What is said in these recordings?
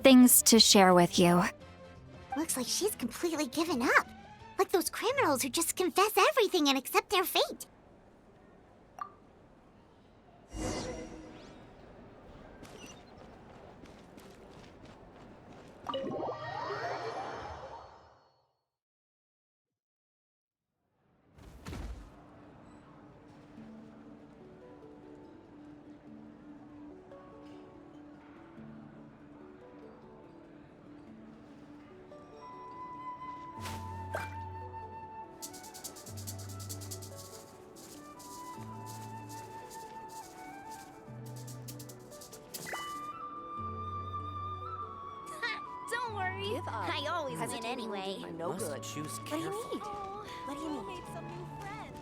things to share with you. Looks like she's completely given up. Like those criminals who just confess everything and accept their fate. Don't worry. Give up. I always win Hesitating anyway. will do you no good. Choose What do you carefully. need? What do you need? Made some new friends.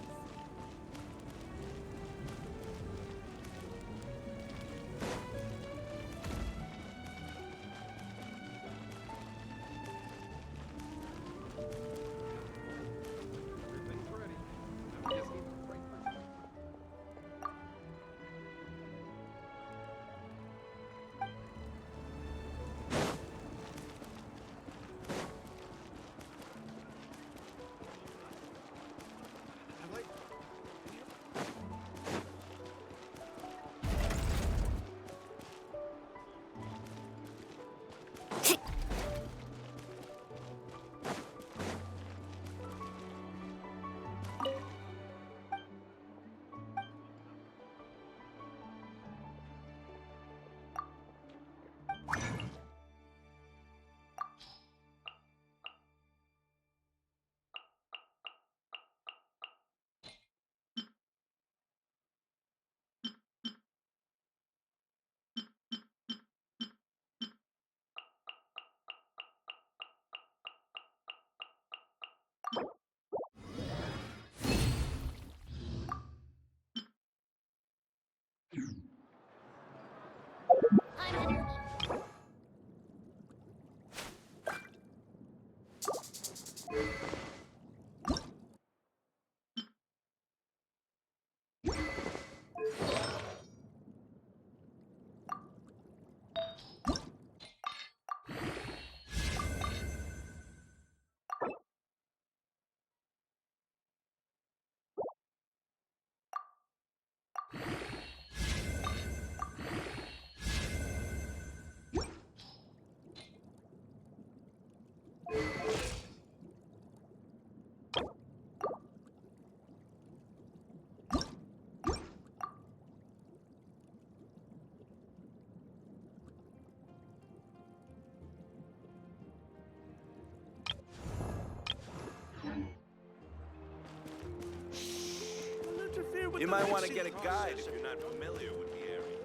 You might want to get a guide if you're not familiar with the area.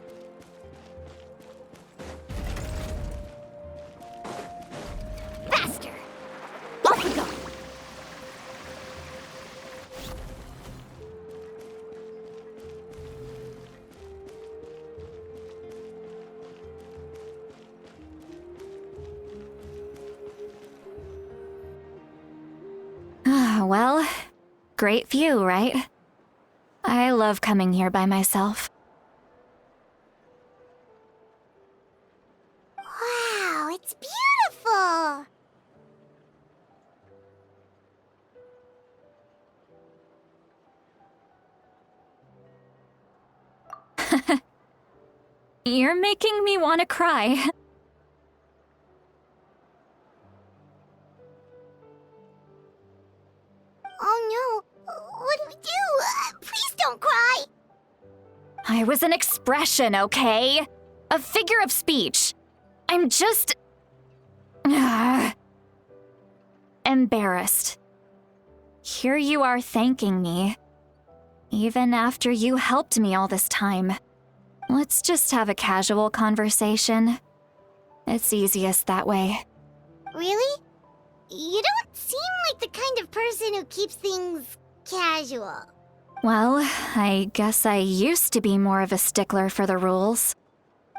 Faster! Off we go! Well, great view, right? I love coming here by myself. Wow, it's beautiful! You're making me want to cry. Oh no, what do we do? Please don't cry! I was an expression, okay? A figure of speech. I'm just... embarrassed. Here you are thanking me. Even after you helped me all this time. Let's just have a casual conversation. It's easiest that way. Really? You don't seem like the kind of person who keeps things casual. Well, I guess I used to be more of a stickler for the rules.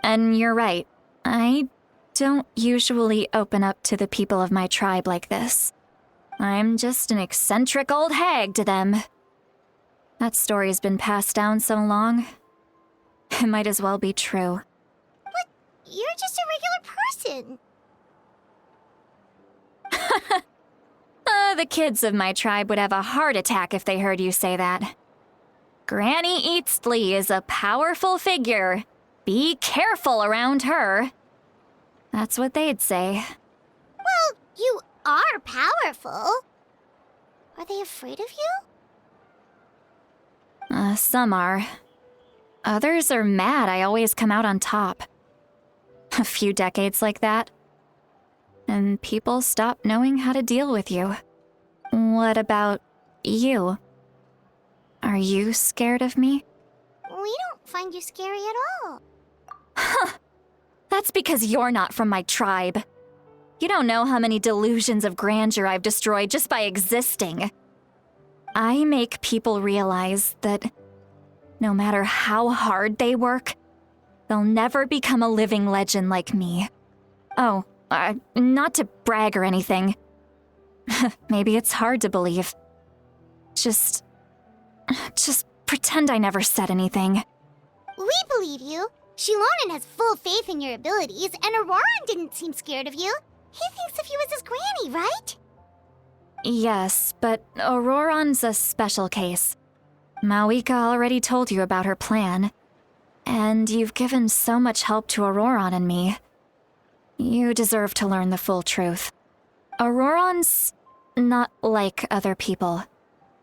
And you're right, I don't usually open up to the people of my tribe like this. I'm just an eccentric old hag to them. That story's been passed down so long, it might as well be true. You're just a regular person. The kids of my tribe would have a heart attack if they heard you say that. Granny Eastley is a powerful figure. Be careful around her. That's what they'd say. Well, you are powerful. Are they afraid of you? Some are. Others are mad I always come out on top. A few decades like that, and people stop knowing how to deal with you. What about you? Are you scared of me? We don't find you scary at all. That's because you're not from my tribe. You don't know how many delusions of grandeur I've destroyed just by existing. I make people realize that no matter how hard they work, they'll never become a living legend like me. Oh, not to brag or anything. Maybe it's hard to believe. Just pretend I never said anything. We believe you. Shilonen has full faith in your abilities, and Auroran didn't seem scared of you. He thinks of you as his granny, right? Yes, but Auroran's a special case. Mawika already told you about her plan. And you've given so much help to Auroran and me. You deserve to learn the full truth. Auroran's not like other people.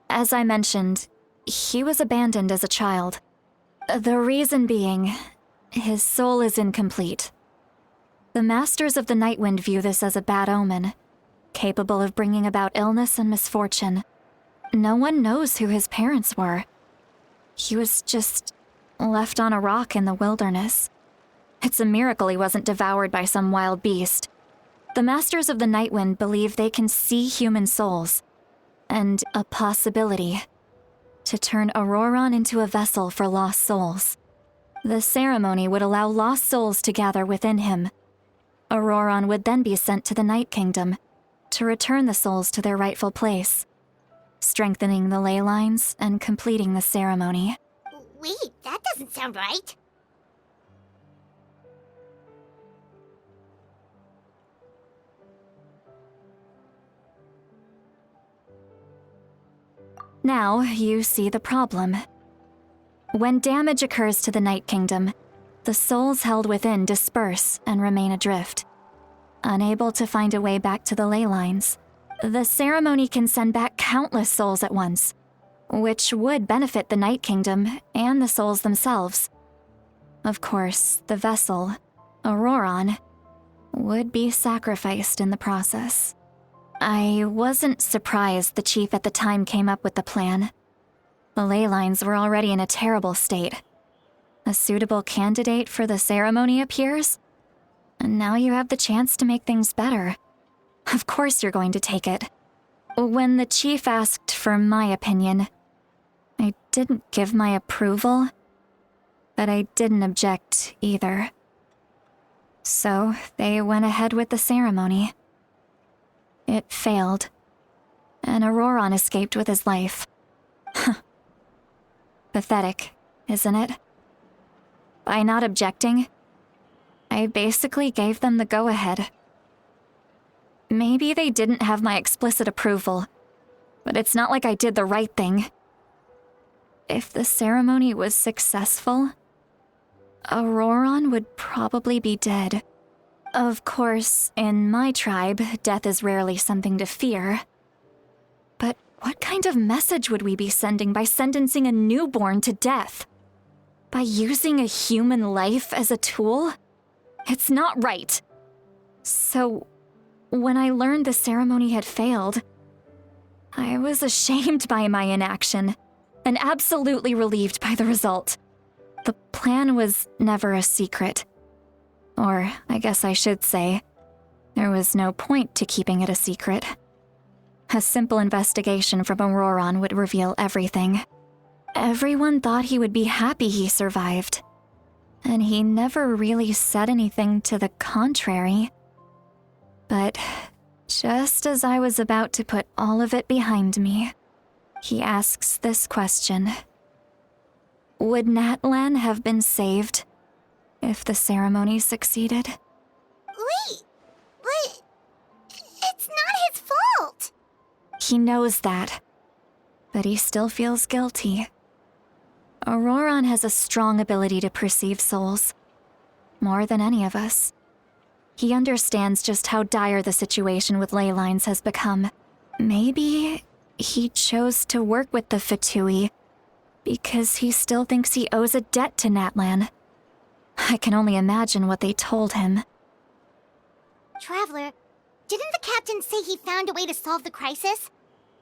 As I mentioned, he was abandoned as a child. The reason being, his soul is incomplete. The Masters of the Nightwind view this as a bad omen, capable of bringing about illness and misfortune. No one knows who his parents were. He was just left on a rock in the wilderness. It's a miracle he wasn't devoured by some wild beast. The Masters of the Nightwind believe they can see human souls, and a possibility to turn Auroran into a vessel for lost souls. The ceremony would allow lost souls to gather within him. Auroran would then be sent to the Night Kingdom to return the souls to their rightful place, strengthening the ley lines and completing the ceremony. Wait, that doesn't sound right. Now you see the problem. When damage occurs to the Night Kingdom, the souls held within disperse and remain adrift, unable to find a way back to the ley lines. The ceremony can send back countless souls at once, which would benefit the Night Kingdom and the souls themselves. Of course, the vessel, Auroran, would be sacrificed in the process. I wasn't surprised the chief at the time came up with the plan. The ley lines were already in a terrible state. A suitable candidate for the ceremony appears, and now you have the chance to make things better. Of course you're going to take it. When the chief asked for my opinion, I didn't give my approval, but I didn't object either. So they went ahead with the ceremony. It failed, and Auroran escaped with his life. Pathetic, isn't it? By not objecting, I basically gave them the go-ahead. Maybe they didn't have my explicit approval, but it's not like I did the right thing. If the ceremony was successful, Auroran would probably be dead. Of course, in my tribe, death is rarely something to fear. But what kind of message would we be sending by sentencing a newborn to death? By using a human life as a tool? It's not right. So, when I learned the ceremony had failed, I was ashamed by my inaction, and absolutely relieved by the result. The plan was never a secret. Or, I guess I should say, there was no point to keeping it a secret. A simple investigation from Auroran would reveal everything. Everyone thought he would be happy he survived, and he never really said anything to the contrary. But just as I was about to put all of it behind me, he asks this question. Would Natlan have been saved if the ceremony succeeded. Wait, but it's not his fault. He knows that, but he still feels guilty. Auroron has a strong ability to perceive souls, more than any of us. He understands just how dire the situation with ley lines has become. Maybe he chose to work with the Fatui because he still thinks he owes a debt to Natlan. I can only imagine what they told him. Traveler, didn't the captain say he found a way to solve the crisis?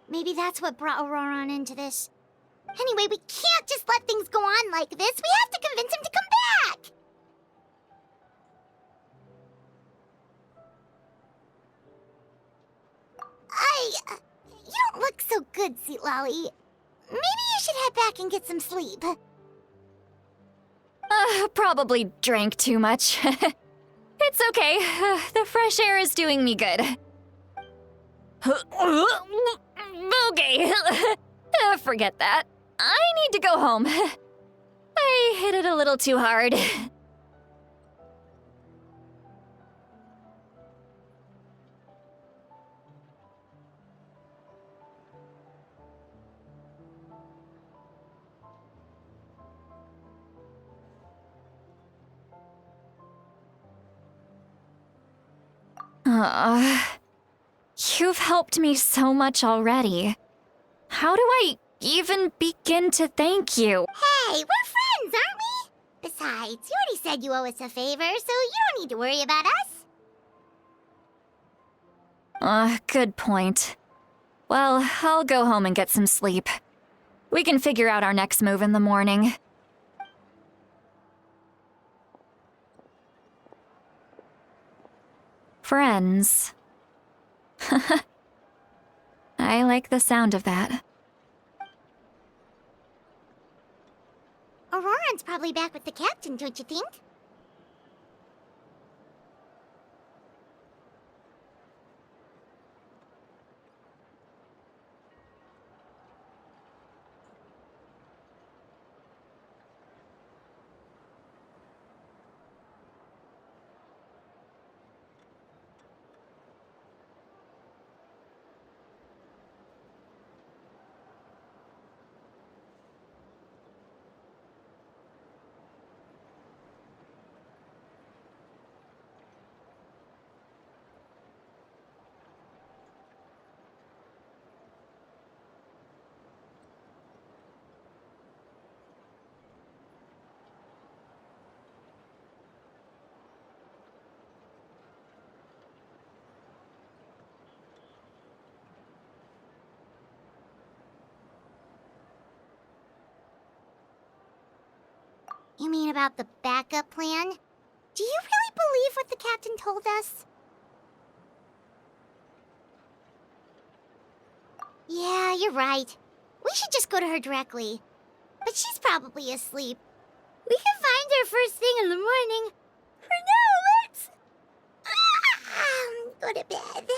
Maybe that's what brought Auroron into this. Anyway, we can't just let things go on like this. We have to convince him to come back! You don't look so good, Sweet Lolly. Maybe you should head back and get some sleep. Probably drank too much. It's okay. The fresh air is doing me good. Okay. Forget that. I need to go home. I hit it a little too hard. You've helped me so much already. How do I even begin to thank you? Hey, we're friends, aren't we? Besides, you already said you owe us a favor, so you don't need to worry about us. Good point. Well, I'll go home and get some sleep. We can figure out our next move in the morning. Friends. I like the sound of that. Auroron's probably back with the captain, don't you think? You mean about the backup plan? Do you really believe what the captain told us? Yeah, you're right. We should just go to her directly. But she's probably asleep. We can find her first thing in the morning. For now, let's... go to bed.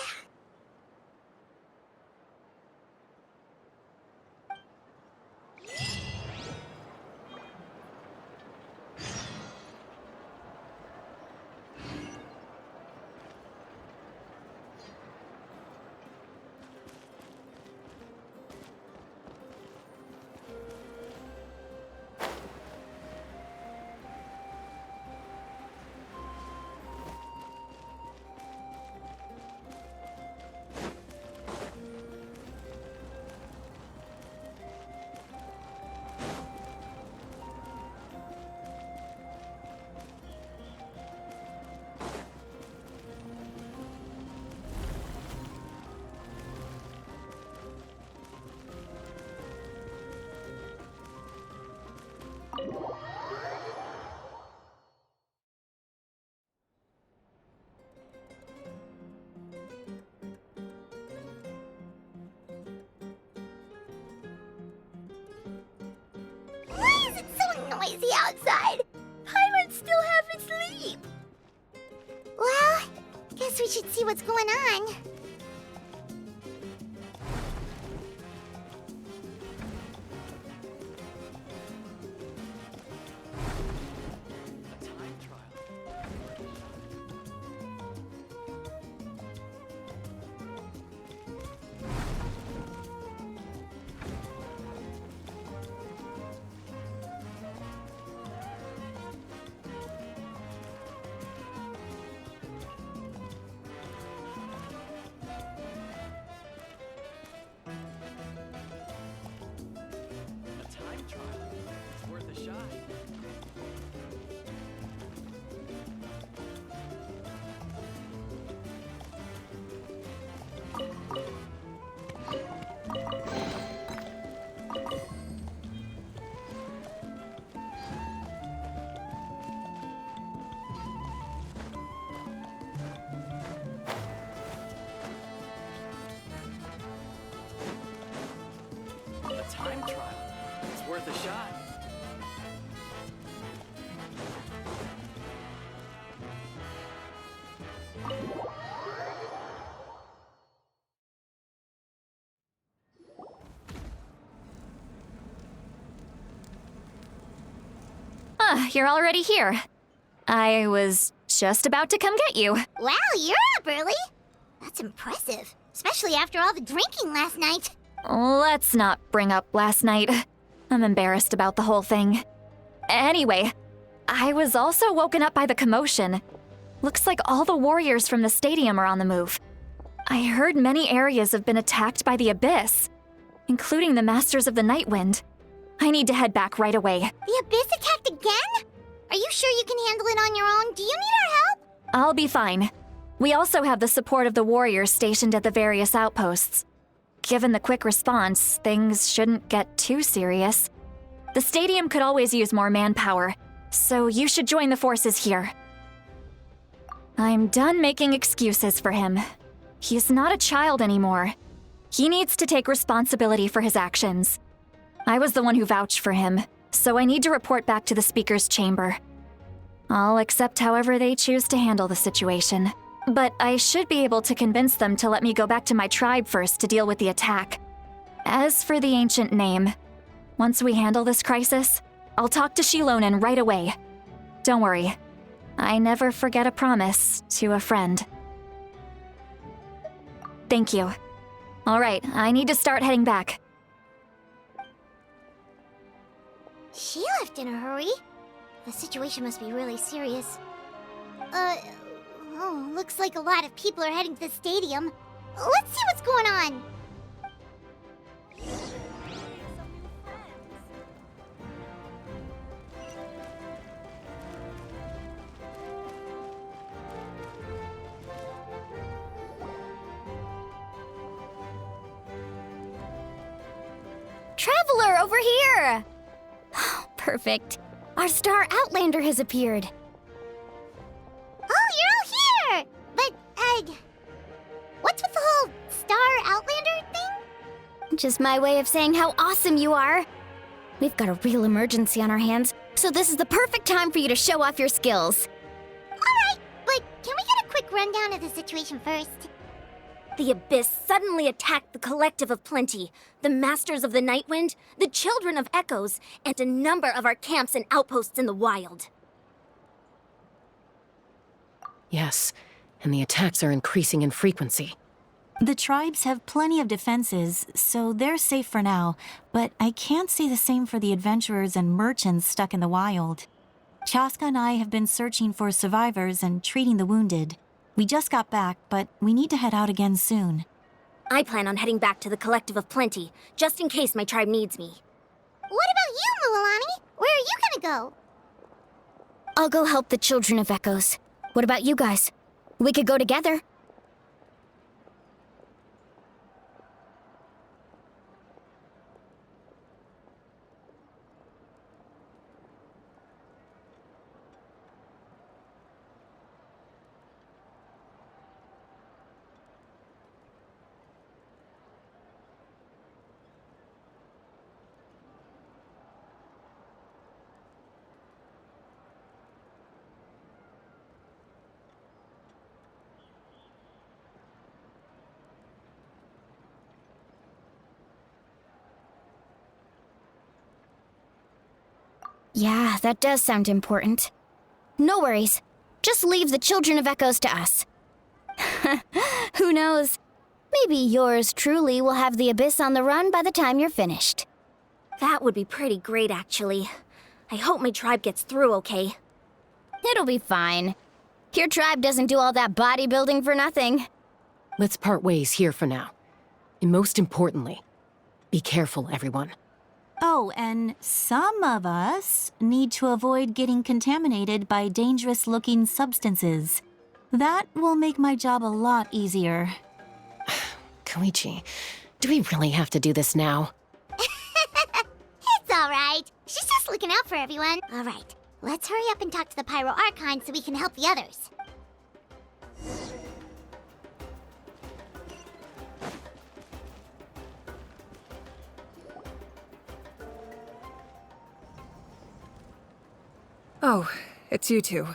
Why is it so noisy outside? Pirates still haven't sleep. Well, guess we should see what's going on. Time trial. time trial. It's worth a shot. You're already here. I was just about to come get you. Wow, you're up early. That's impressive, especially after all the drinking last night. Let's not bring up last night. I'm embarrassed about the whole thing. Anyway, I was also woken up by the commotion. Looks like all the warriors from the stadium are on the move. I heard many areas have been attacked by the Abyss, including the Masters of the Nightwind. I need to head back right away. The Abyss attacked again? Are you sure you can handle it on your own? Do you need our help? I'll be fine. We also have the support of the warriors stationed at the various outposts. Given the quick response, things shouldn't get too serious. The stadium could always use more manpower, so you should join the forces here. I'm done making excuses for him. He's not a child anymore. He needs to take responsibility for his actions. I was the one who vouched for him, so I need to report back to the Speaker's chamber. I'll accept however they choose to handle the situation. But I should be able to convince them to let me go back to my tribe first to deal with the attack. As for the ancient name, once we handle this crisis, I'll talk to Shilonen right away. Don't worry, I never forget a promise to a friend. Thank you. All right, I need to start heading back. She left in a hurry. The situation must be really serious. Looks like a lot of people are heading to the stadium. Let's see what's going on. Traveler, over here! Perfect. Our star Outlander has appeared. Oh, you're all here! But, what's with the whole Star Outlander thing? Just my way of saying how awesome you are. We've got a real emergency on our hands, so this is the perfect time for you to show off your skills. Alright, but can we get a quick rundown of the situation first? The Abyss suddenly attacked the Collective of Plenty, the Masters of the Nightwind, the Children of Echoes, and a number of our camps and outposts in the wild. Yes, and the attacks are increasing in frequency. The tribes have plenty of defenses, so they're safe for now, but I can't say the same for the adventurers and merchants stuck in the wild. Chaska and I have been searching for survivors and treating the wounded. We just got back, but we need to head out again soon. I plan on heading back to the Collective of Plenty, just in case my tribe needs me. What about you, Mualani? Where are you gonna go? I'll go help the Children of Echoes. What about you guys? We could go together. Yeah, that does sound important. No worries. Just leave the Children of Echoes to us. Who knows? Maybe yours truly will have the Abyss on the run by the time you're finished. That would be pretty great, actually. I hope my tribe gets through okay. It'll be fine. Your tribe doesn't do all that bodybuilding for nothing. Let's part ways here for now. And most importantly, be careful, everyone. Oh, and some of us need to avoid getting contaminated by dangerous-looking substances. That will make my job a lot easier. Koichi, do we really have to do this now? It's alright. She's just looking out for everyone. Alright, let's hurry up and talk to the Pyro Archon so we can help the others. Oh, it's you two.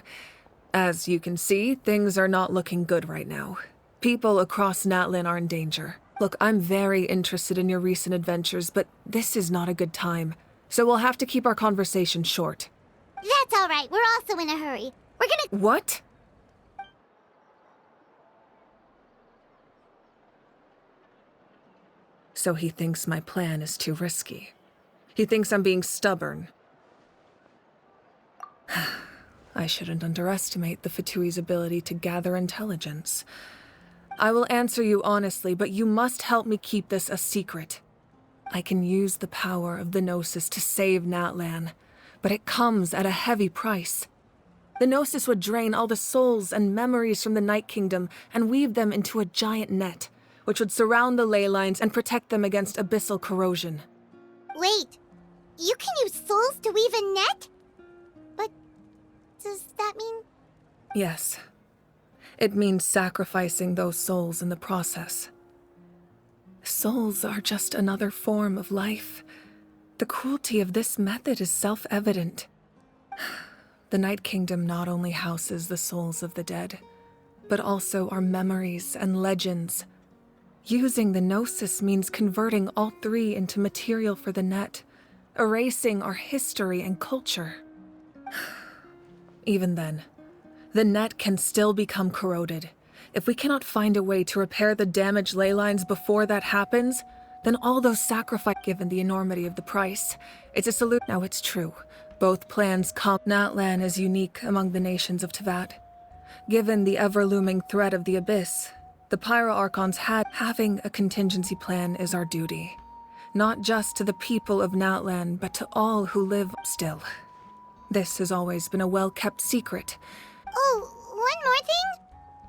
As you can see, things are not looking good right now. People across Natlin are in danger. Look, I'm very interested in your recent adventures, but this is not a good time. So we'll have to keep our conversation short. That's all right. We're also in a hurry. We're gonna... What? So he thinks my plan is too risky. He thinks I'm being stubborn. I shouldn't underestimate the Fatui's ability to gather intelligence. I will answer you honestly, but you must help me keep this a secret. I can use the power of the Gnosis to save Natlan, but it comes at a heavy price. The Gnosis would drain all the souls and memories from the Night Kingdom and weave them into a giant net, which would surround the ley lines and protect them against abyssal corrosion. Wait. You can use souls to weave a net? But does that mean... Yes. It means sacrificing those souls in the process. Souls are just another form of life. The cruelty of this method is self-evident. The Night Kingdom not only houses the souls of the dead, but also our memories and legends. Using the Gnosis means converting all three into material for the net, erasing our history and culture. Even then, the net can still become corroded. If we cannot find a way to repair the damaged ley lines before that happens, then all those sacrifices, given the enormity of the price, it's a solution. Now it's true. Both plans come. Natlan is unique among the nations of Teyvat. Given the ever-looming threat of the Abyss, the Pyro Archons having a contingency plan is our duty. Not just to the people of Natlan, but to all who live still. This has always been a well-kept secret. Oh, one more thing?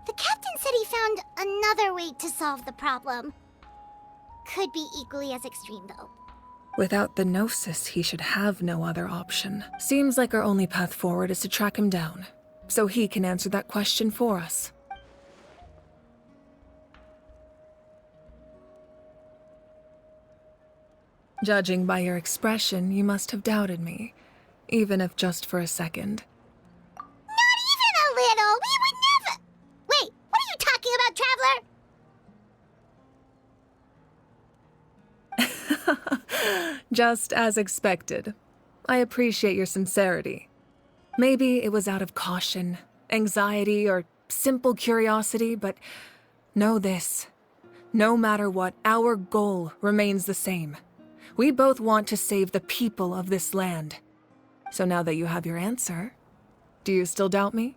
The captain said he found another way to solve the problem. Could be equally as extreme, though. Without the Gnosis, he should have no other option. Seems like our only path forward is to track him down, so he can answer that question for us. Judging by your expression, you must have doubted me, even if just for a second. Not even a little! We would never... Wait, what are you talking about, Traveler? Just as expected. I appreciate your sincerity. Maybe it was out of caution, anxiety, or simple curiosity, but know this. No matter what, our goal remains the same. We both want to save the people of this land. So now that you have your answer, do you still doubt me?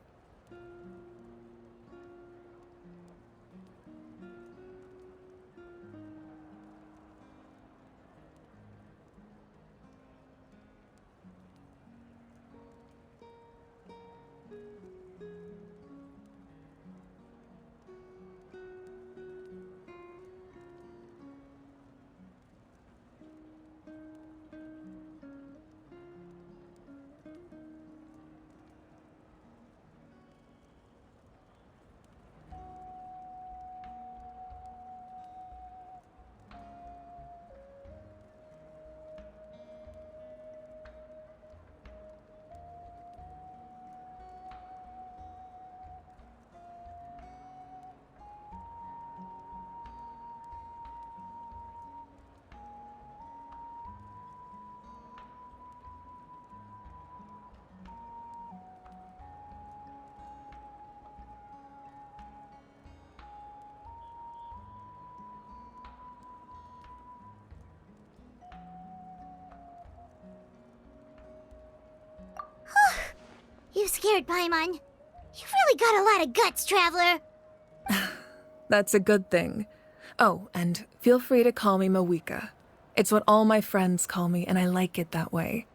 You scared Paimon. You've really got a lot of guts, Traveler. That's a good thing. Oh, and feel free to call me Mawika. It's what all my friends call me, and I like it that way.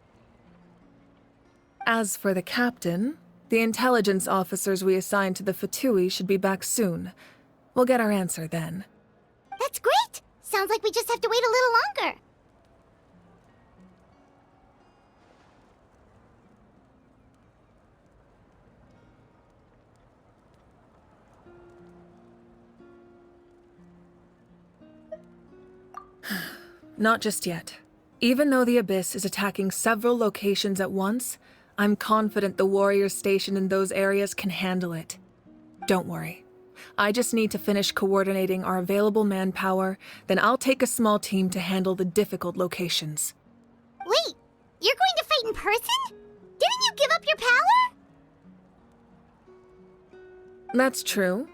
As for the captain, the intelligence officers we assigned to the Fatui should be back soon. We'll get our answer then. That's great! Sounds like we just have to wait a little longer. Not just yet. Even though the Abyss is attacking several locations at once, I'm confident the warriors stationed in those areas can handle it. Don't worry. I just need to finish coordinating our available manpower, then I'll take a small team to handle the difficult locations. Wait, you're going to fight in person? Didn't you give up your power? That's true.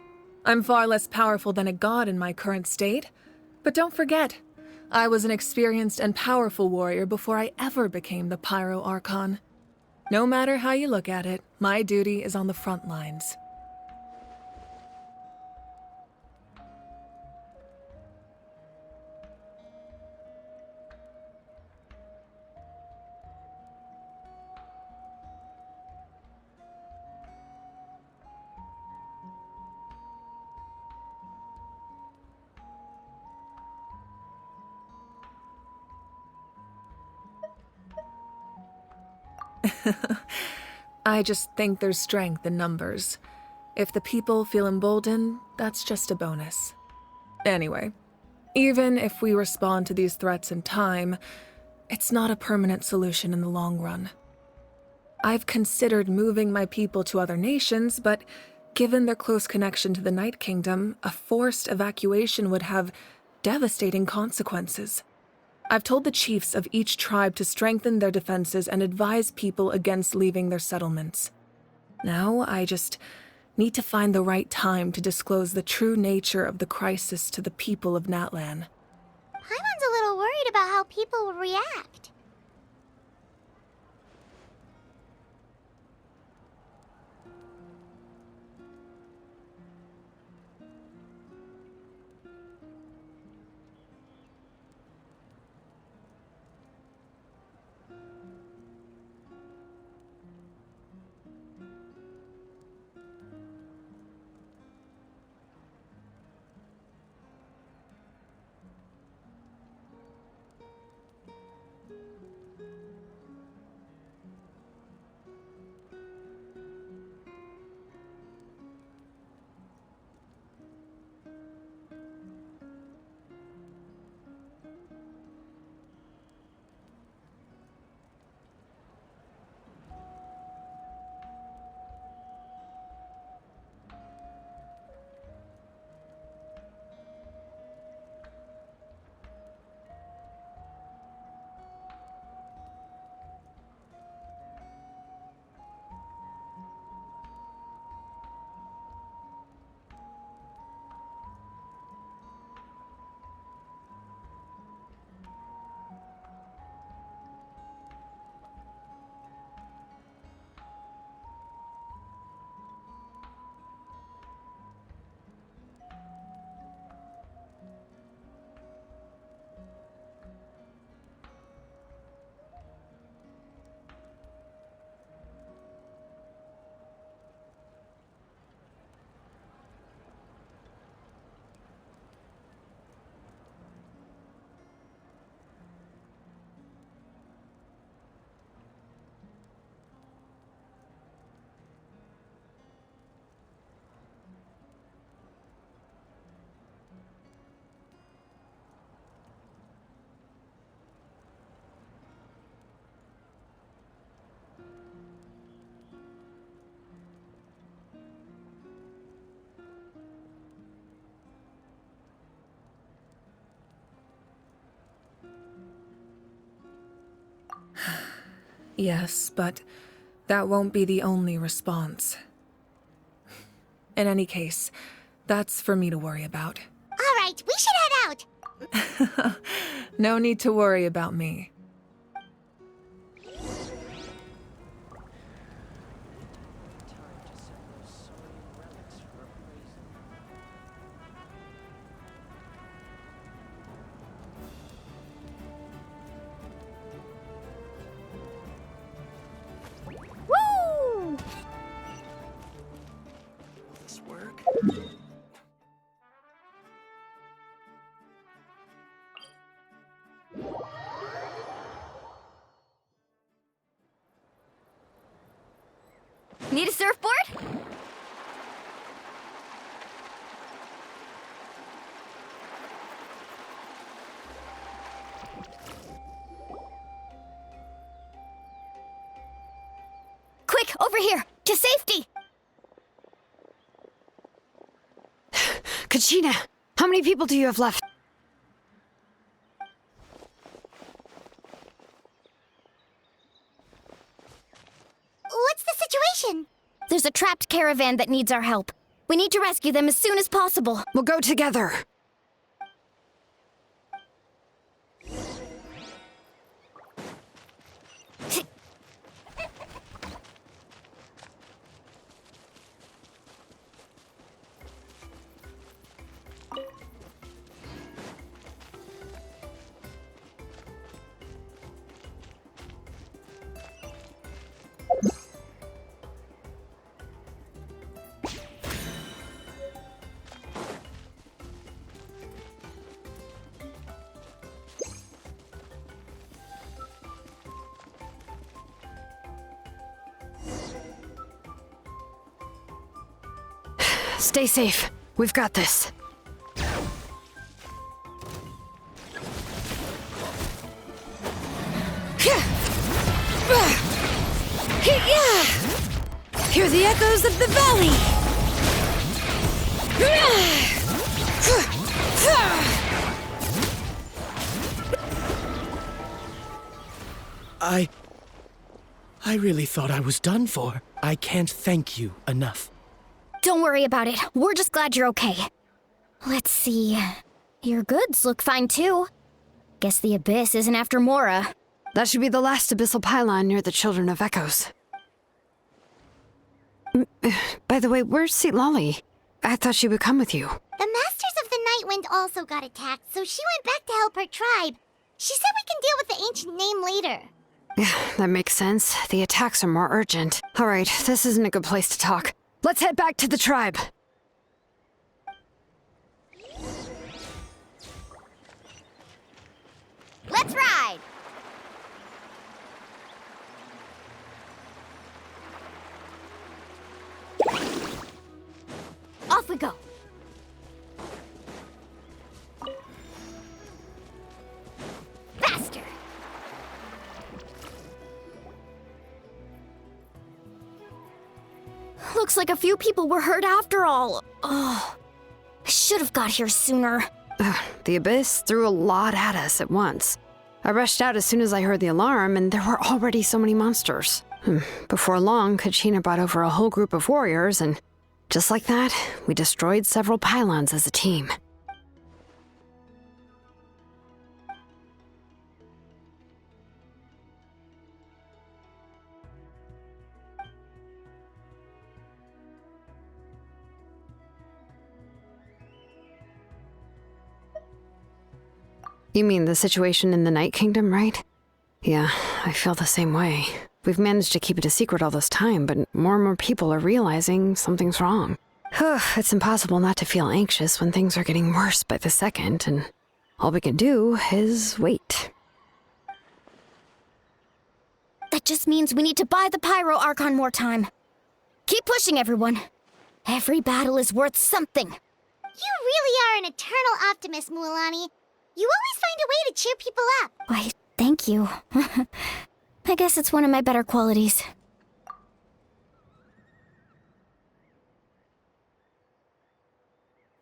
I'm far less powerful than a god in my current state. But don't forget, I was an experienced and powerful warrior before I ever became the Pyro Archon. No matter how you look at it, my duty is on the front lines. I just think there's strength in numbers. If the people feel emboldened, that's just a bonus. Anyway, even if we respond to these threats in time, it's not a permanent solution in the long run. I've considered moving my people to other nations, but given their close connection to the Night Kingdom, a forced evacuation would have devastating consequences. I've told the chiefs of each tribe to strengthen their defenses and advise people against leaving their settlements. Now, I just need to find the right time to disclose the true nature of the crisis to the people of Natlan. Paimon's a little worried about how people will react. Yes, but that won't be the only response. In any case, that's for me to worry about. All right, we should head out. No need to worry about me. Woo! This work? Need a surfboard? Over here! To safety! Kachina, how many people do you have left? What's the situation? There's a trapped caravan that needs our help. We need to rescue them as soon as possible. We'll go together. Stay safe. We've got this. Hear the echoes of the valley! I really thought I was done for. I can't thank you enough. Don't worry about it. We're just glad you're okay. Let's see. Your goods look fine too. Guess the Abyss isn't after Mora. That should be the last abyssal pylon near the Children of Echoes. By the way, where's Lolly? I thought she would come with you. The Masters of the Nightwind also got attacked, so she went back to help her tribe. She said we can deal with the ancient name later. Yeah, that makes sense. The attacks are more urgent. All right, this isn't a good place to talk. Let's head back to the tribe. Let's ride! Off we go. Faster! Looks like a few people were hurt after all. Oh, I should have got here sooner. The Abyss threw a lot at us at once. I rushed out as soon as I heard the alarm, and there were already so many monsters. Before long, Kachina brought over a whole group of warriors, and just like that, we destroyed several pylons as a team. You mean the situation in the Night Kingdom, right? Yeah, I feel the same way. We've managed to keep it a secret all this time, but more and more people are realizing something's wrong. It's impossible not to feel anxious when things are getting worse by the second, and all we can do is wait. That just means we need to buy the Pyro Archon more time. Keep pushing, everyone. Every battle is worth something. You really are an eternal optimist, Mualani. You always find a way to cheer people up. Why, thank you. I guess it's one of my better qualities.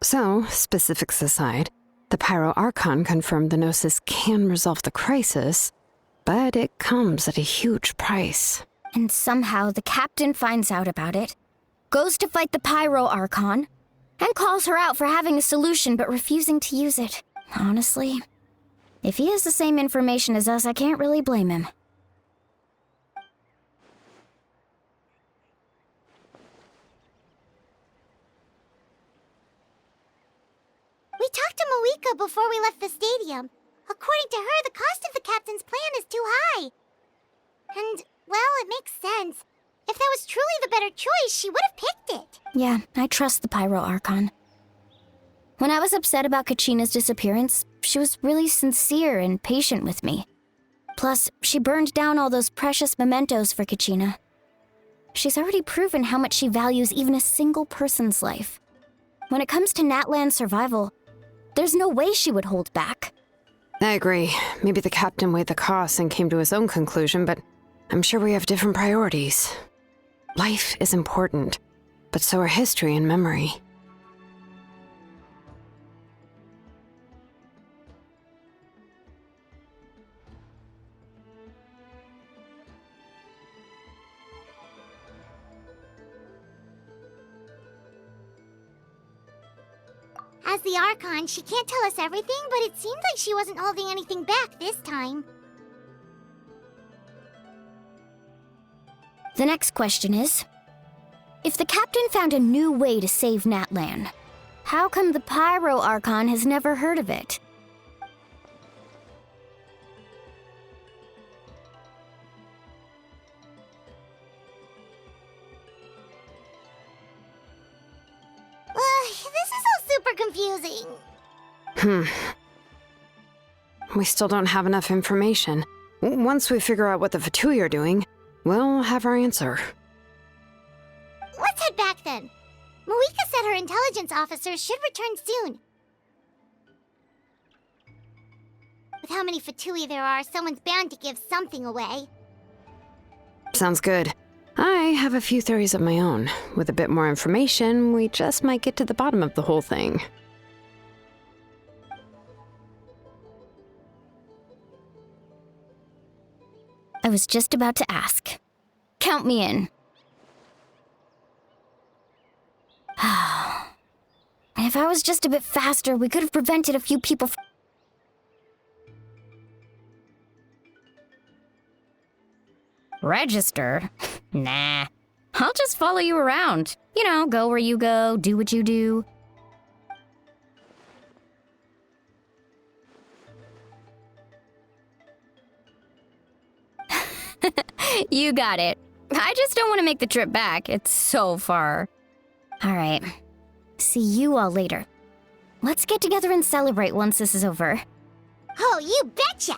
So, specifics aside, the Pyro Archon confirmed the Gnosis can resolve the crisis, but it comes at a huge price. And somehow the captain finds out about it, goes to fight the Pyro Archon, and calls her out for having a solution but refusing to use it. Honestly, if he has the same information as us, I can't really blame him. We talked to Moika before we left the stadium. According to her, the cost of the captain's plan is too high. And, well, it makes sense. If that was truly the better choice, she would have picked it. Yeah, I trust the Pyro Archon. When I was upset about Kachina's disappearance, she was really sincere and patient with me. Plus, she burned down all those precious mementos for Kachina. She's already proven how much she values even a single person's life. When it comes to Natlan's survival, there's no way she would hold back. I agree. Maybe the captain weighed the costs and came to his own conclusion, but I'm sure we have different priorities. Life is important, but so are history and memory. As the Archon, she can't tell us everything, but it seems like she wasn't holding anything back this time. The next question is, if the captain found a new way to save Natlan, how come the Pyro Archon has never heard of it? This is all super confusing. We still don't have enough information. Once we figure out what the Fatui are doing, we'll have our answer. Let's head back then. Moika said her intelligence officers should return soon. With how many Fatui there are, someone's bound to give something away. Sounds good. I have a few theories of my own. With a bit more information, we just might get to the bottom of the whole thing. I was just about to ask. Count me in. If I was just a bit faster, we could have prevented a few people from... Register? Nah. I'll just follow you around. You know, go where you go, do what you do. You got it. I just don't want to make the trip back. It's so far. All right. See you all later. Let's get together and celebrate once this is over. Oh, you betcha!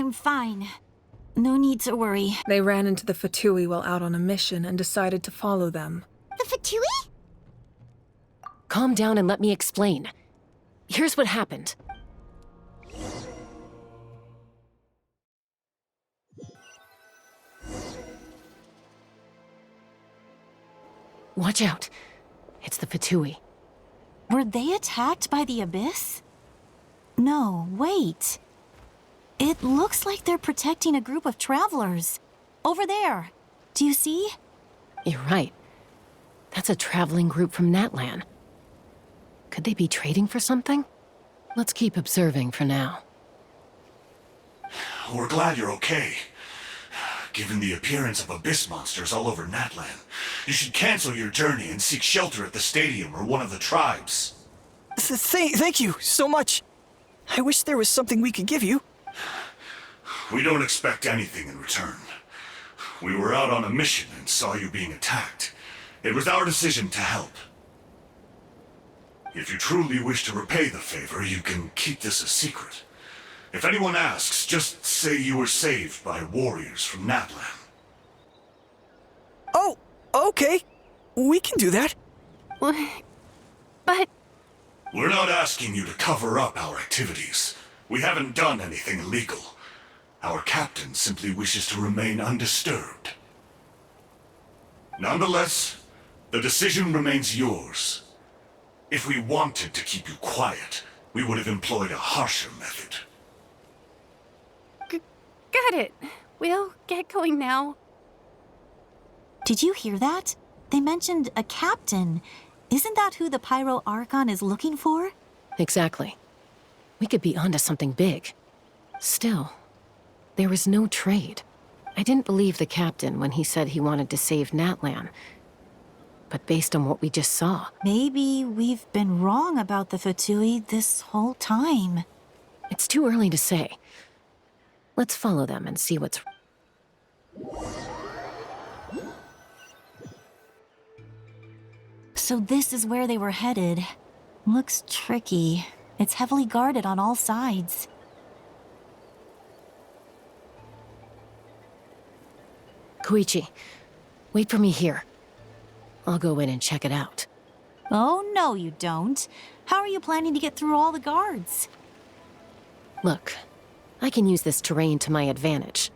I'm fine. No need to worry. They ran into the Fatui while out on a mission and decided to follow them. The Fatui? Calm down and let me explain. Here's what happened. Watch out. It's the Fatui. Were they attacked by the Abyss? No, wait. It looks like they're protecting a group of travelers. Over there. Do you see? You're right. That's a traveling group from Natlan. Could they be trading for something? Let's keep observing for now. We're glad you're okay. Given the appearance of abyss monsters all over Natlan, you should cancel your journey and seek shelter at the stadium or one of the tribes. Thank you so much. I wish there was something we could give you. We don't expect anything in return. We were out on a mission and saw you being attacked. It was our decision to help. If you truly wish to repay the favor, you can keep this a secret. If anyone asks, just say you were saved by warriors from Natlan. Oh, okay. We can do that. But... We're not asking you to cover up our activities. We haven't done anything illegal. Our captain simply wishes to remain undisturbed. Nonetheless, the decision remains yours. If we wanted to keep you quiet, we would have employed a harsher method. Got it. We'll get going now. Did you hear that? They mentioned a captain. Isn't that who the Pyro Archon is looking for? Exactly. We could be onto something big. Still, there was no trade. I didn't believe the captain when he said he wanted to save Natlan. But based on what we just saw... Maybe we've been wrong about the Fatui this whole time. It's too early to say. Let's follow them and see what's... So this is where they were headed. Looks tricky. It's heavily guarded on all sides. Koichi, wait for me here. I'll go in and check it out. Oh, no you don't. How are you planning to get through all the guards? Look, I can use this terrain to my advantage.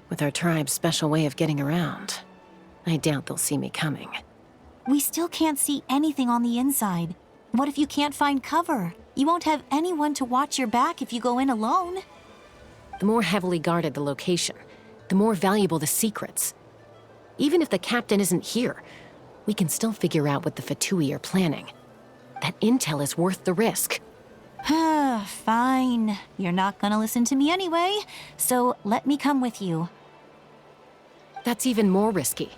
With our tribe's special way of getting around, I doubt they'll see me coming. We still can't see anything on the inside. What if you can't find cover? You won't have anyone to watch your back if you go in alone. The more heavily guarded the location, the more valuable the secrets. Even if the captain isn't here, we can still figure out what the Fatui are planning. That intel is worth the risk. Fine. You're not gonna listen to me anyway, so let me come with you. That's even more risky.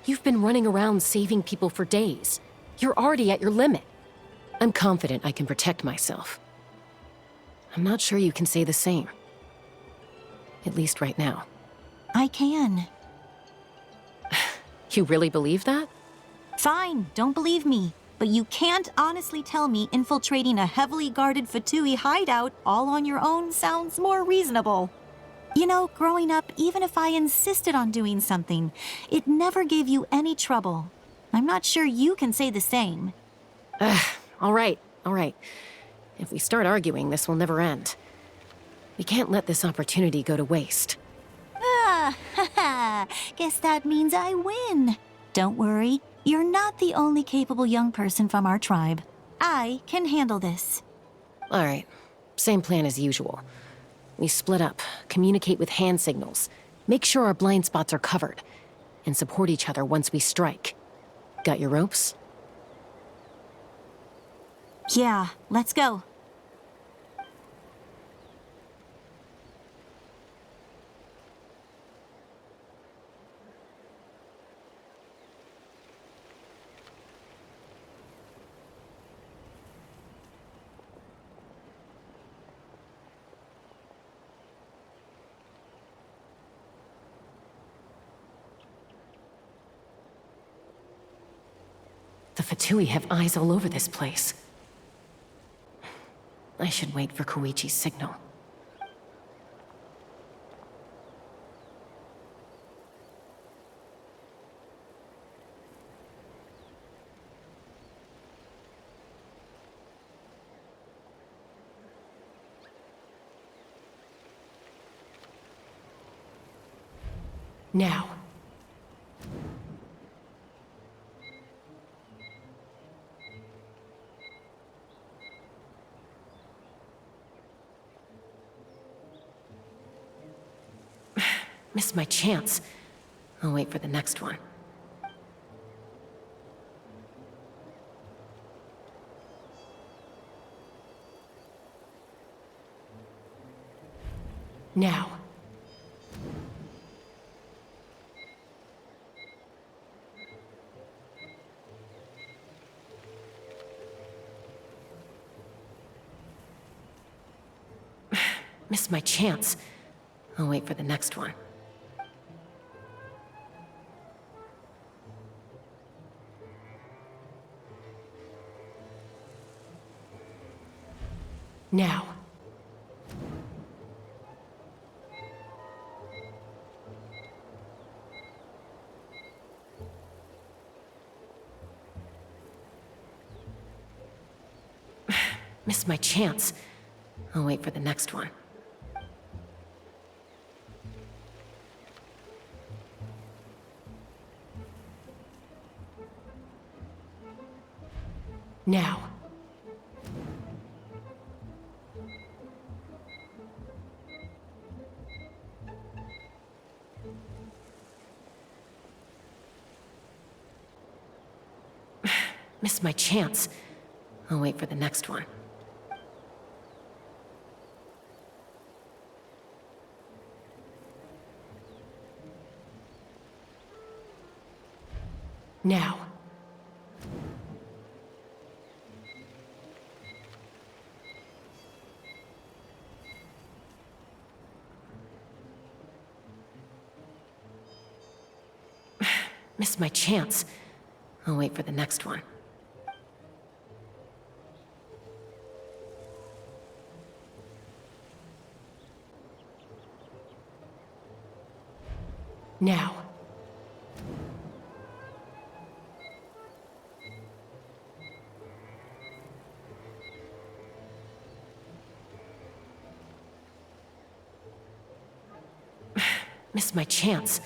You've been running around saving people for days. You're already at your limit. I'm confident I can protect myself. I'm not sure you can say the same. At least right now. I can. You really believe that? Fine, don't believe me. But you can't honestly tell me infiltrating a heavily guarded Fatui hideout all on your own sounds more reasonable. You know, growing up, even if I insisted on doing something, it never gave you any trouble. I'm not sure you can say the same. All right. If we start arguing, this will never end. We can't let this opportunity go to waste. Guess that means I win. Don't worry, you're not the only capable young person from our tribe. I can handle this. All right, same plan as usual. We split up, communicate with hand signals, make sure our blind spots are covered, and support each other once we strike. Got your ropes? Yeah, let's go. The Fatui have eyes all over this place. I should wait for Koichi's signal. Now. Missed my chance. I'll wait for the next one. Now. Missed my chance. I'll wait for the next one. Now. Missed my chance. I'll wait for the next one. Now. Missed my chance. I'll wait for the next one. Now. Missed my chance. I'll wait for the next one. Now. Missed my chance.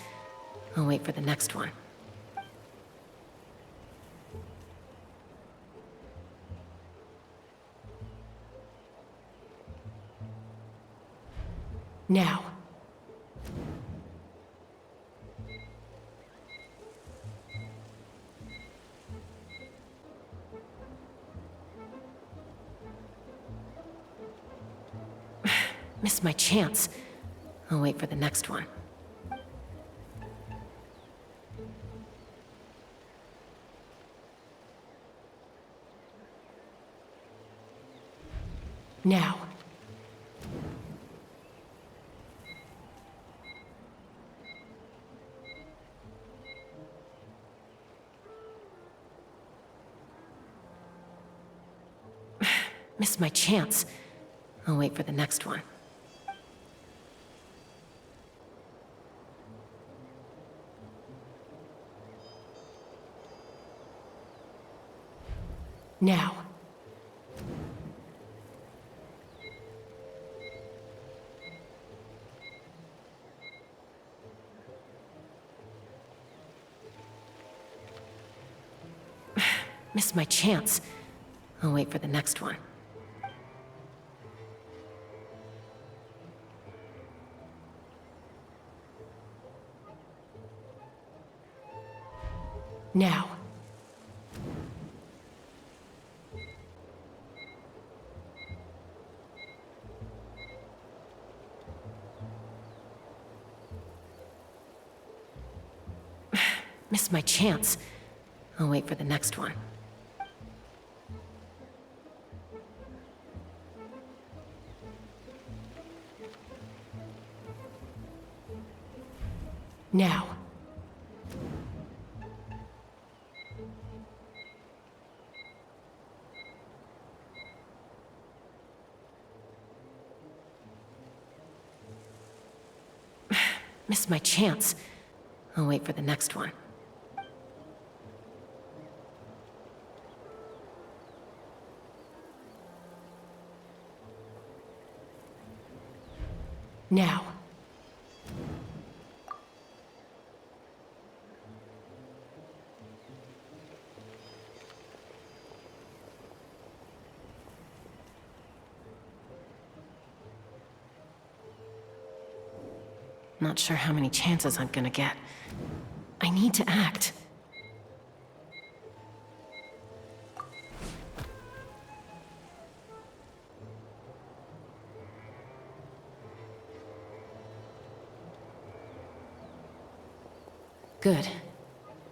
I'll wait for the next one. Now. Missed my chance. I'll wait for the next one. Now. Missed my chance. I'll wait for the next one. Now. Missed my chance. I'll wait for the next one. Now. Missed my chance. I'll wait for the next one. Now. Missed my chance. I'll wait for the next one. Now. Not sure how many chances I'm gonna get. I need to act. Good.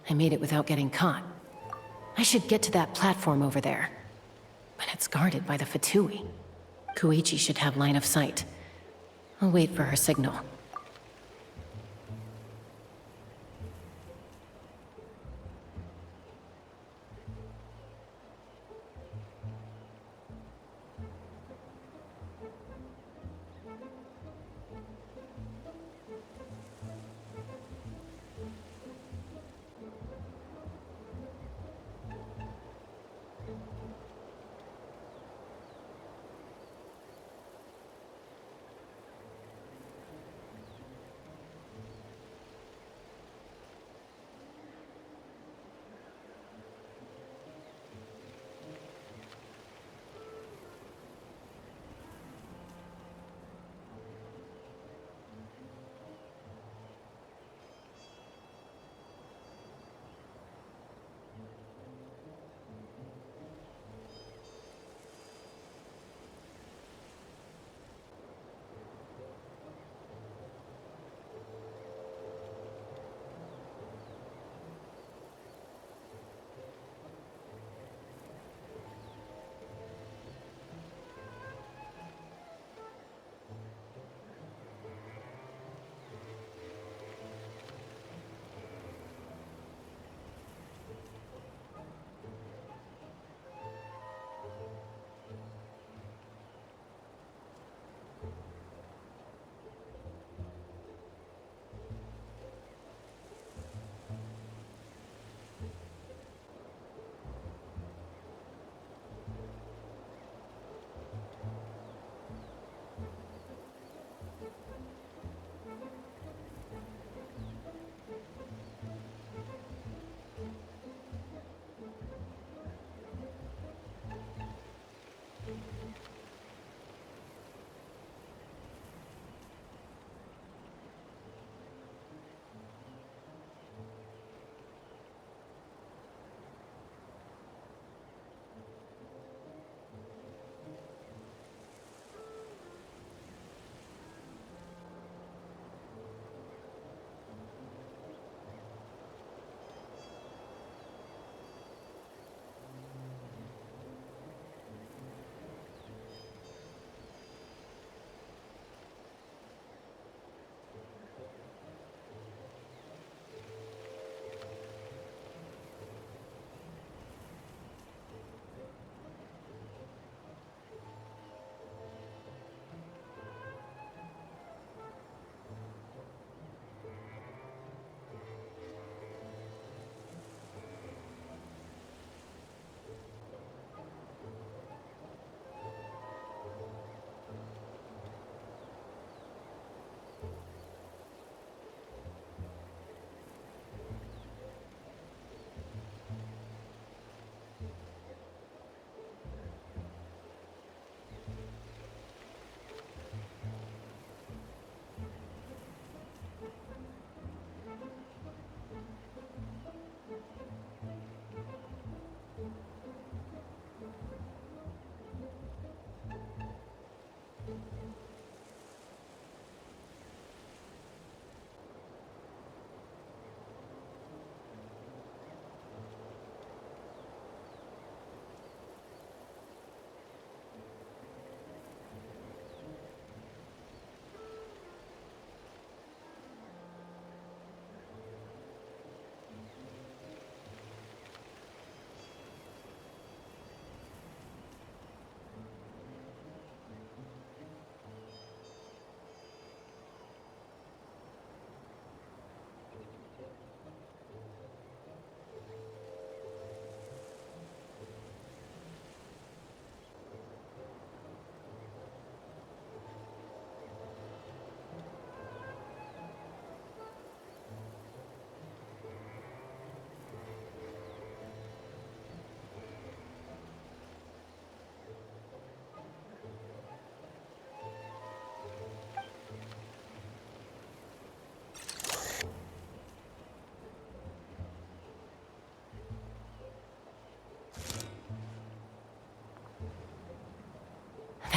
I made it without getting caught. I should get to that platform over there. But it's guarded by the Fatui. Koichi should have line of sight. I'll wait for her signal.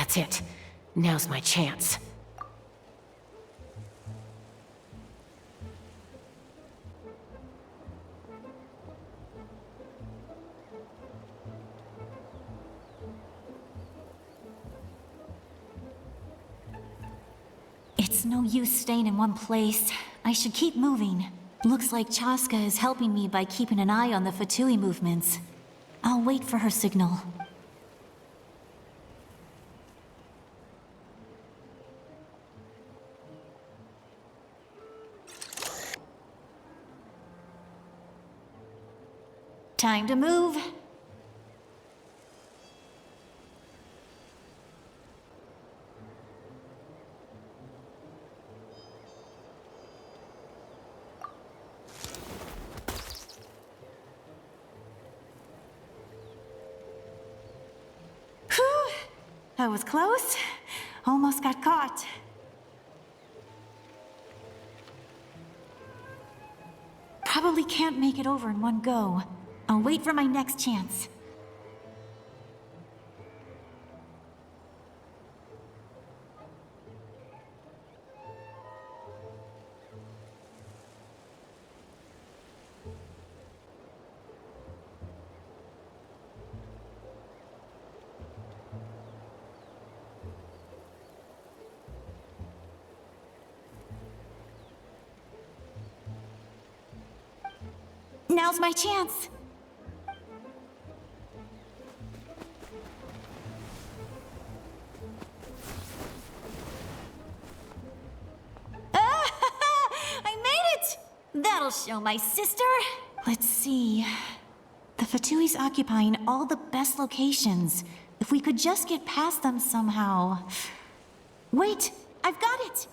That's it. Now's my chance. It's no use staying in one place. I should keep moving. Looks like Chaska is helping me by keeping an eye on the Fatui movements. I'll wait for her signal. Time to move. Whew! That was close. Almost got caught. Probably can't make it over in one go. I'll wait for my next chance. Now's my chance. I made it! That'll show my sister. Let's see. The Fatui's occupying all the best locations. If we could just get past them somehow. Wait, I've got it!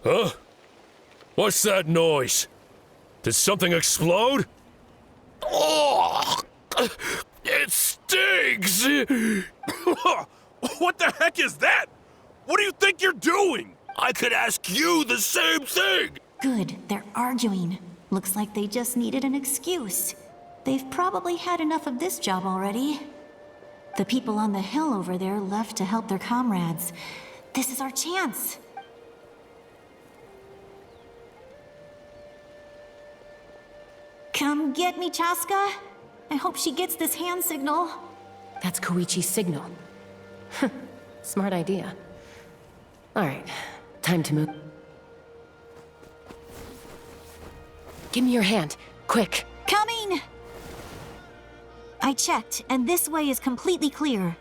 Huh? What's that noise? Did something explode? Oh! It stinks! What the heck is that? What do you think you're doing? I could ask you the same thing! Good, they're arguing. Looks like they just needed an excuse. They've probably had enough of this job already. The people on the hill over there left to help their comrades. This is our chance. Come get me, Chaska. I hope she gets this hand signal. That's Koichi's signal. Smart idea. Alright, time to move. Give me your hand, quick. Coming! I checked, and this way is completely clear.